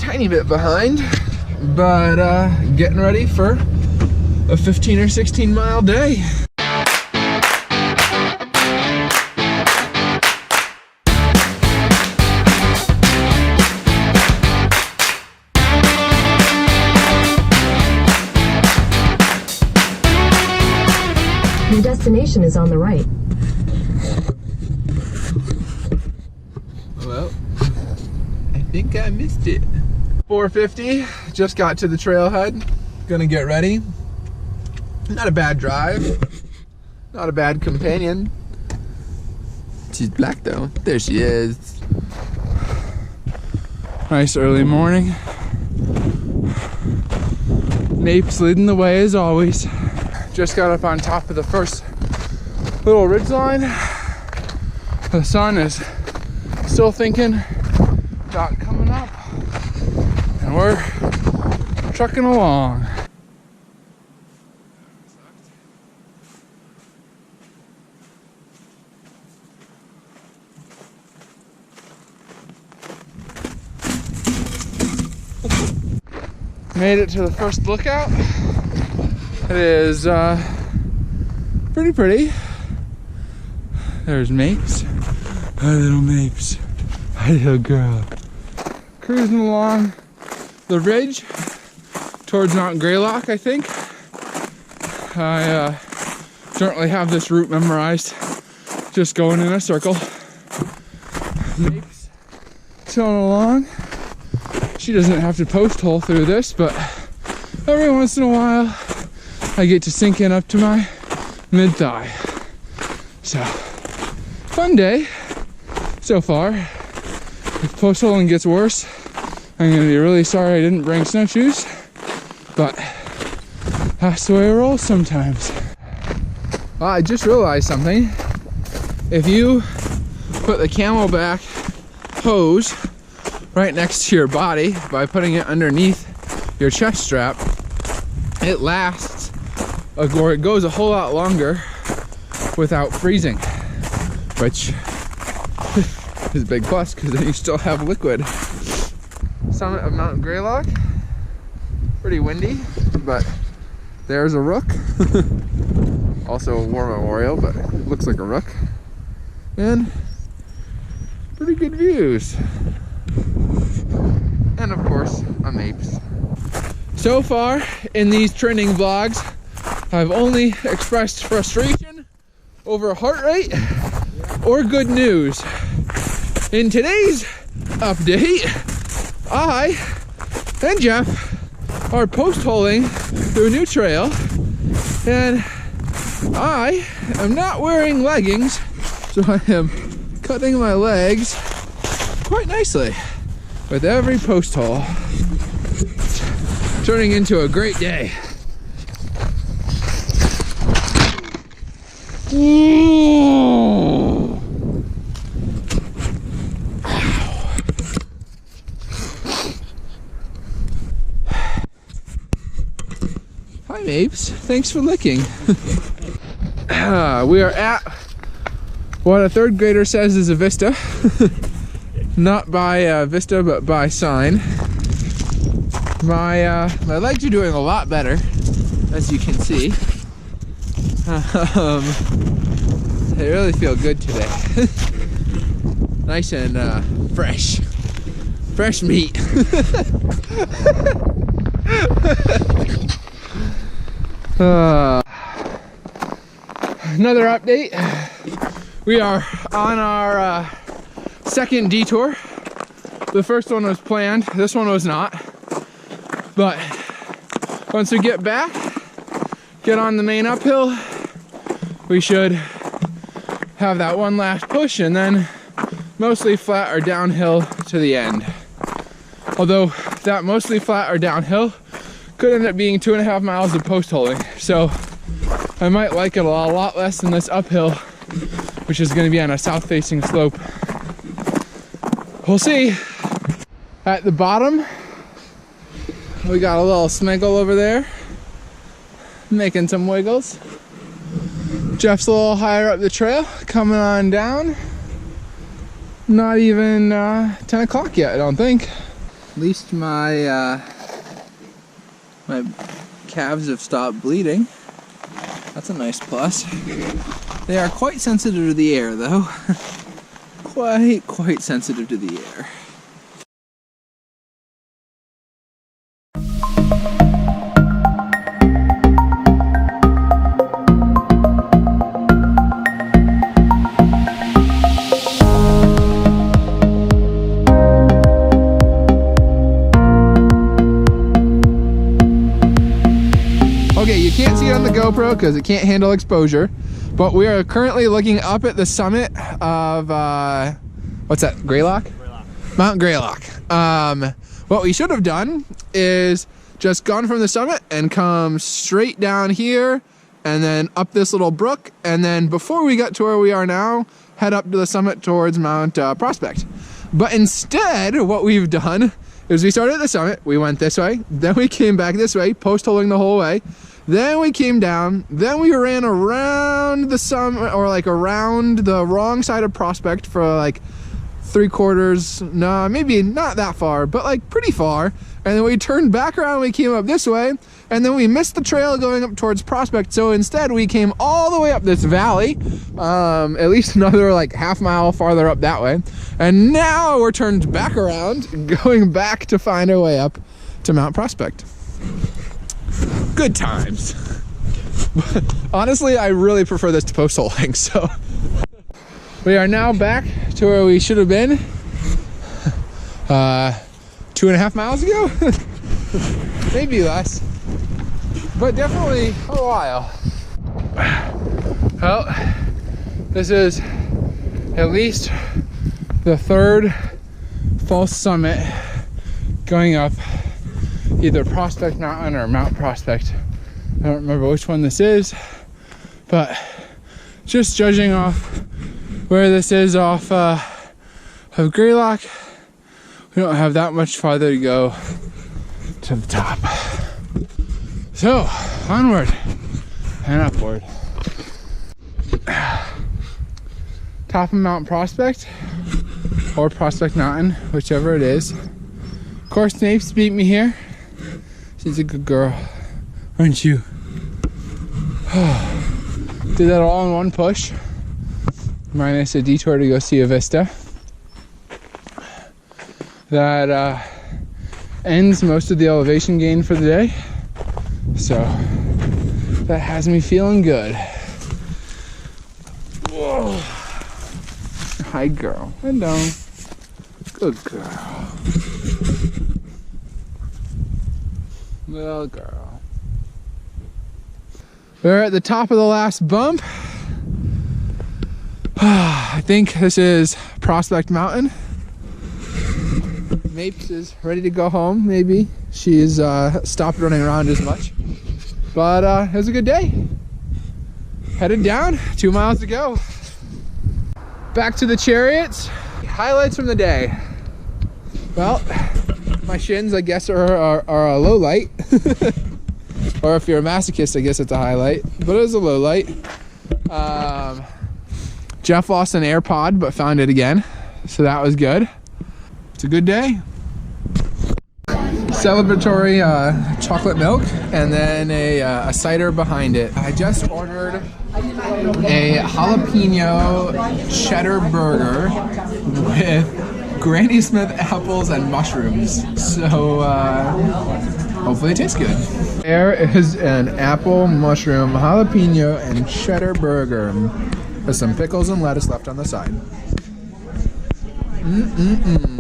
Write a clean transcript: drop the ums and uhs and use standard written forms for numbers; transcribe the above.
tiny bit behind, but getting ready for a 15 or 16 mile day. Your destination is on the right. Well, I think I missed it. 4:50, just got to the trailhead. Gonna get ready. Not a bad drive. Not a bad companion. She's black though. There she is. Nice early morning. Nape's leading the way as always. Just got up on top of the first little ridgeline. The sun is still thinking about coming up, and we're trucking along. Made it to the first lookout. It is pretty. There's Mapes. Hi little Mapes. Hi little girl. Cruising along the ridge towards Mount Greylock, I think. I don't really have this route memorized. Just going in a circle. Mapes chilling along. She doesn't have to post hole through this, but every once in a while I get to sink in up to my mid-thigh. So, fun day so far. If post holing gets worse, I'm gonna be really sorry I didn't bring snowshoes, but that's the way it rolls sometimes. Well, I just realized something. If you put the Camelback hose right next to your body by putting it underneath your chest strap, it lasts, or it goes a whole lot longer without freezing, which is a big plus because then you still have liquid. Summit of Mount Greylock. Pretty windy, but there's a rook. Also a war memorial, but it looks like a rook. And pretty good views. And of course, a Mapes. So far in these training vlogs, I've only expressed frustration over heart rate or good news. In today's update, I and Jeff are post-holing through a new trail, and I am not wearing leggings, so I am cutting my legs quite nicely with every post hole. Turning into a great day. Ooh. Hi Mapes, thanks for licking. We are at what a third grader says is a vista. Not by vista, but by sign. My legs are doing a lot better, as you can see. They really feel good today. Nice and fresh. Fresh meat. Another update. We are on our second detour. The first one was planned, this one was not. But once we get back, get on the main uphill, we should have that one last push and then mostly flat or downhill to the end. Although that mostly flat or downhill could end up being 2.5 miles of post holing. So I might like it a lot less than this uphill, which is going to be on a south facing slope. We'll see. At the bottom, we got a little smiggle over there, making some wiggles. Jeff's a little higher up the trail, coming on down. Not even 10 o'clock yet, I don't think. At least my my calves have stopped bleeding. That's a nice plus. They are quite sensitive to the air though. quite sensitive to the air. Okay, you can't see it on the GoPro because it can't handle exposure, but we are currently looking up at the summit of, what's that, Greylock? Greylock. Mount Greylock. What we should have done is just gone from the summit and come straight down here and then up this little brook, and then before we got to where we are now, head up to the summit towards Mount Prospect. But instead, what we've done is we started at the summit, we went this way, then we came back this way, post-holing the whole way, then we came down, then we ran around the summit, or like around the wrong side of Prospect for like 3/4, no, maybe not that far, but like pretty far, and then we turned back around, we came up this way, and then we missed the trail going up towards Prospect, so instead we came all the way up this valley, at least another like half mile farther up that way, and now we're turned back around, going back to find our way up to Mount Prospect. Good times. Honestly, I really prefer this to post-holing, so. We are now back to where we should have been 2.5 miles ago? Maybe less, but definitely a while. Well, this is at least the third false summit going up either Prospect Mountain or Mount Prospect. I don't remember which one this is, but just judging off where this is off of Greylock, we don't have that much farther to go to the top. So, onward and upward. Top of Mount Prospect, or Prospect Mountain, whichever it is. Of course, Snape's beat me here. She's a good girl, aren't you? Did that all in one push, minus a detour to go see a vista. That ends most of the elevation gain for the day. So that has me feeling good. Whoa. Hi, girl. Hello. Good girl. Little girl. We're at the top of the last bump. I think this is Prospect Mountain. Mapes is ready to go home, maybe. She's stopped running around as much. But it was a good day. Headed down, 2 miles to go. Back to the chariots. Highlights from the day. Well, my shins, I guess, are a low light. Or if you're a masochist, I guess it's a highlight. But it was a low light. Jeff lost an AirPod, but found it again. So that was good. It's a good day. Celebratory chocolate milk, and then a cider behind it. I just ordered a jalapeno cheddar burger with Granny Smith apples and mushrooms. So hopefully it tastes good. There is an apple, mushroom, jalapeno, and cheddar burger with some pickles and lettuce left on the side. Mm-mm-mm.